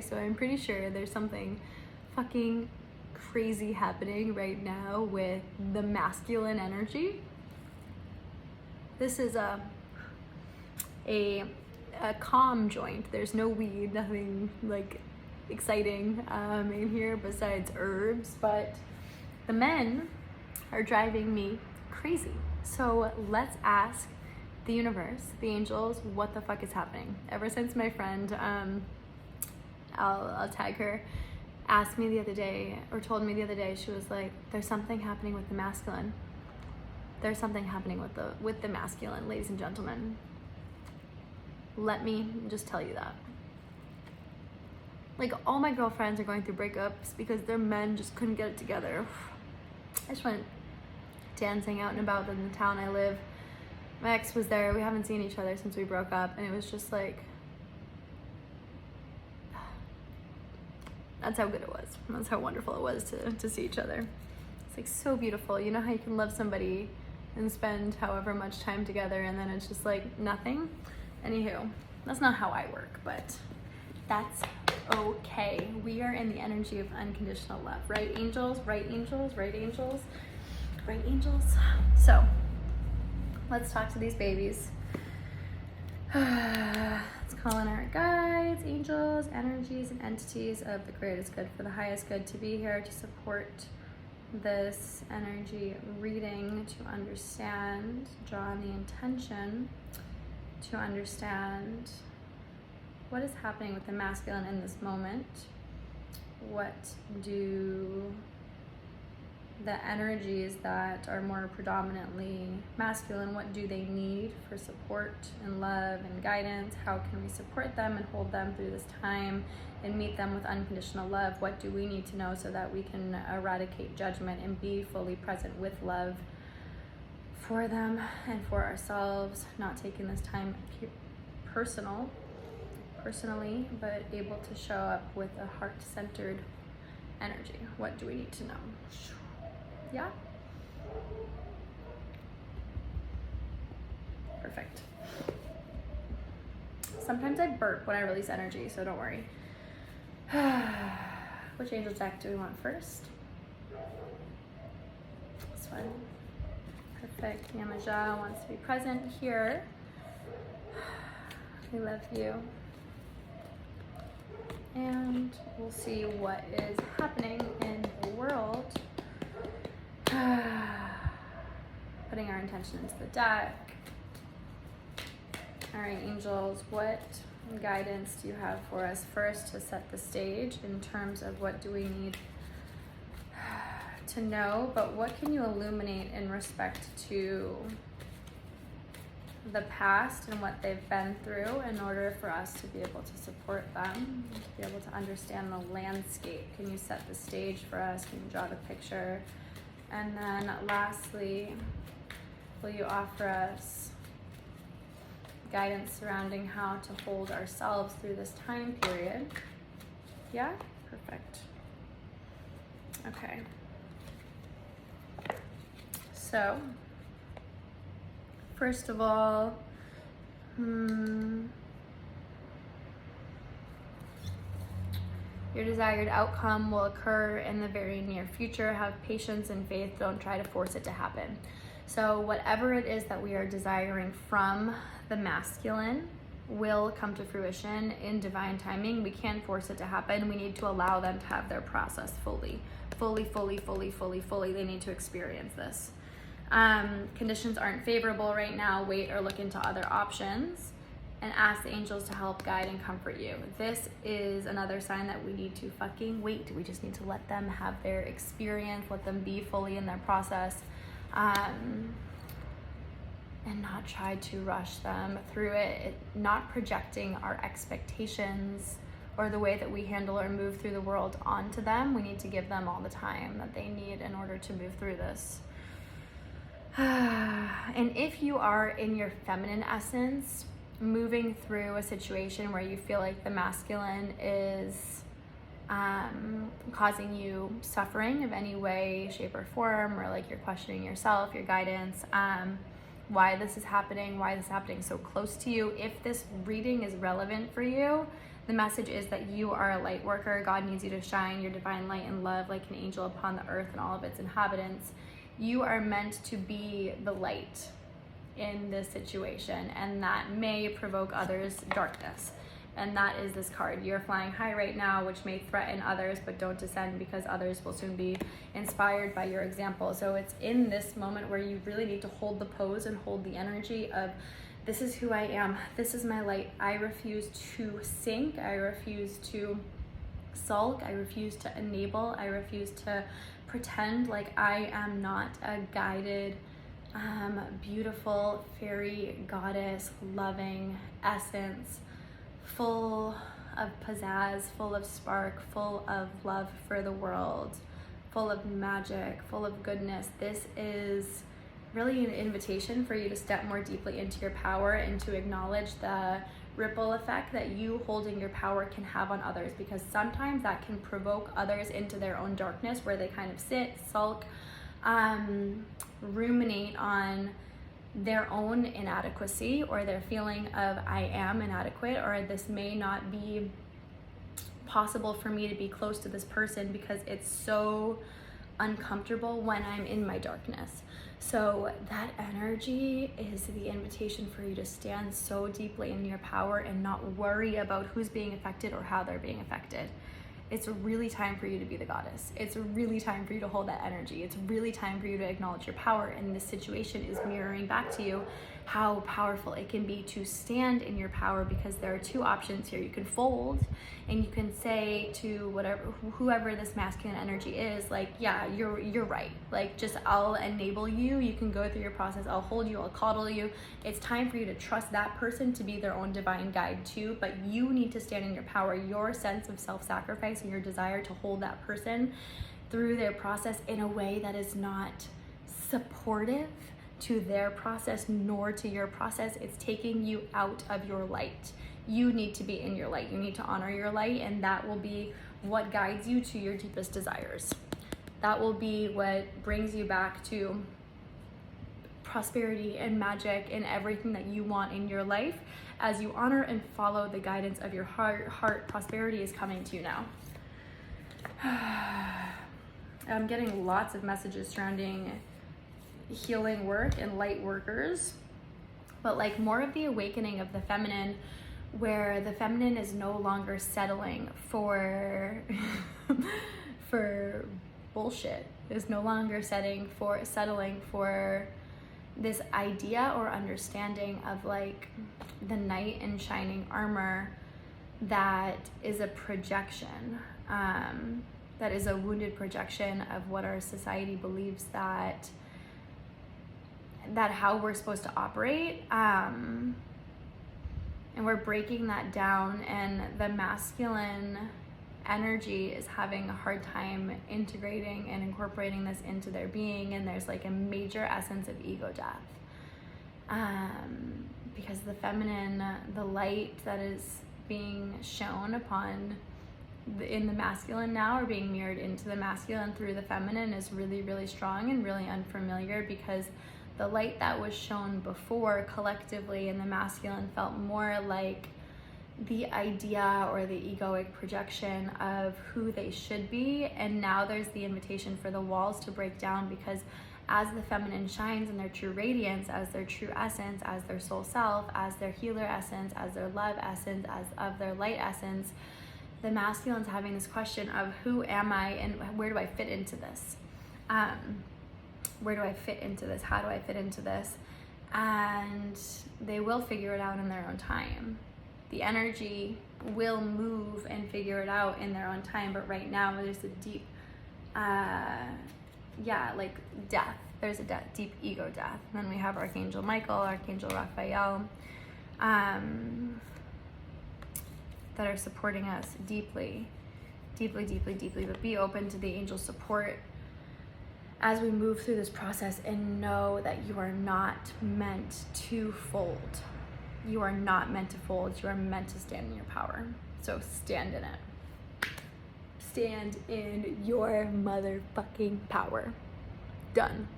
So I'm pretty sure there's something fucking crazy happening right now with the masculine energy. This is a calm joint. There's no weed, nothing like exciting in here besides herbs, but the men are driving me crazy. So let's ask the universe, the angels, what the fuck is happening. Ever since my friend, I'll tag her, asked me the other day, or told me the other day, she was like, there's something happening with the masculine. There's something happening with the masculine, ladies and gentlemen. Let me just tell you that. Like, all my girlfriends are going through breakups because their men just couldn't get it together. I just went dancing out and about in the town I live. My ex was there. We haven't seen each other since we broke up, and it was just like, that's how good it was. That's how wonderful it was to see each other. It's like so beautiful. You know how you can love somebody and spend however much time together and then it's just like nothing? Anywho, that's not how I work, but that's okay. We are in the energy of unconditional love, right, angels? Right, angels? Right, angels? Right, angels? So, let's talk to these babies. Let's call in our guides, angels, energies, and entities of the greatest good for the highest good to be here to support this energy reading, to understand, draw on the intention, to understand what is happening with the masculine in this moment. What do the energies that are more predominantly masculine, what do they need for support and love and guidance? How can we support them and hold them through this time and meet them with unconditional love? What do we need to know so that we can eradicate judgment and be fully present with love for them and for ourselves, not taking this time personally, but able to show up with a heart-centered energy? What do we need to know? Yeah? Perfect. Sometimes I burp when I release energy, so don't worry. Which angel deck do we want first? This one. Perfect. Yamaja wants to be present here. We love you. And we'll see what is happening in the world. Putting our intention into the deck. All right, angels, what guidance do you have for us first to set the stage in terms of what do we need to know, but what can you illuminate in respect to the past and what they've been through in order for us to be able to support them, to be able to understand the landscape? Can you set the stage for us? Can you draw the picture? And then lastly, will you offer us guidance surrounding how to hold ourselves through this time period? Yeah? Perfect. Okay. So, first of all, your desired outcome will occur in the very near future. Have patience and faith. Don't try to force it to happen. So whatever it is that we are desiring from the masculine will come to fruition in divine timing. We can't force it to happen. We need to allow them to have their process fully. They need to experience this. Conditions aren't favorable right now. Wait or look into other options and ask the angels to help guide and comfort you. This is another sign that we need to fucking wait. We just need to let them have their experience, let them be fully in their process, and not try to rush them through it, not projecting our expectations or the way that we handle or move through the world onto them. We need to give them all the time that they need in order to move through this. And if you are in your feminine essence, moving through a situation where you feel like the masculine is causing you suffering of any way, shape, or form, or like you're questioning yourself, your guidance, why this is happening so close to you. If this reading is relevant for you, The message is that you are a light worker. God needs you to shine your divine light and love like an angel upon the earth and all of its inhabitants. You are meant to be the light in this situation, and that may provoke others' darkness. And that is this card. You're flying high right now, which may threaten others, but don't descend, because others will soon be inspired by your example. So it's in this moment where you really need to hold the pose and hold the energy of, this is who I am, this is my light. I refuse to sink, I refuse to sulk, I refuse to enable, I refuse to pretend like I am not a guided, beautiful, fairy, goddess, loving essence, full of pizzazz, full of spark, full of love for the world, full of magic, full of goodness. This is really an invitation for you to step more deeply into your power and to acknowledge the ripple effect that you holding your power can have on others, because sometimes that can provoke others into their own darkness, where they kind of sit, sulk, ruminate on their own inadequacy, or their feeling of I am inadequate, or this may not be possible for me to be close to this person because it's so uncomfortable when I'm in my darkness. So that energy is the invitation for you to stand so deeply in your power and not worry about who's being affected or how they're being affected. It's really time for you to be the goddess. It's really time for you to hold that energy. It's really time for you to acknowledge your power. And this situation is mirroring back to you how powerful it can be to stand in your power, because there are two options here. You can fold and you can say to whoever this masculine energy is, like, yeah, you're right. Like, just, I'll enable you. You can go through your process. I'll hold you. I'll coddle you. It's time for you to trust that person to be their own divine guide too. But you need to stand in your power. Your sense of self-sacrifice and your desire to hold that person through their process in a way that is not supportive to their process nor to your process. It's taking you out of your light. You need to be in your light. You need to honor your light, and that will be what guides you to your deepest desires. That will be what brings you back to prosperity and magic and everything that you want in your life. As you honor and follow the guidance of your heart, prosperity is coming to you now. I'm getting lots of messages surrounding healing work and light workers, but like more of the awakening of the feminine, where the feminine is no longer settling for for bullshit, is no longer settling for this idea or understanding of like the knight in shining armor that is a projection, that is a wounded projection of what our society believes that how we're supposed to operate, and we're breaking that down, and the masculine energy is having a hard time integrating and incorporating this into their being, and there's like a major essence of ego death, because the feminine, the light that is being shown upon in the masculine now, or being mirrored into the masculine through the feminine, is really, really strong and really unfamiliar, because the light that was shown before collectively in the masculine felt more like the idea or the egoic projection of who they should be. And now there's the invitation for the walls to break down, because as the feminine shines in their true radiance, as their true essence, as their soul self, as their healer essence, as their love essence, as of their light essence, the masculine's having this question of who am I and where do I fit into this? Where do I fit into this? How do I fit into this? And they will figure it out in their own time. The energy will move and figure it out in their own time. But right now there's a deep, like death. There's a deep ego death. And then we have Archangel Michael, Archangel Raphael, that are supporting us deeply, deeply, deeply, deeply. But be open to the angel support as we move through this process, and know that you are not meant to fold. You are not meant to fold. You are meant to stand in your power. So stand in it. Stand in your motherfucking power. Done.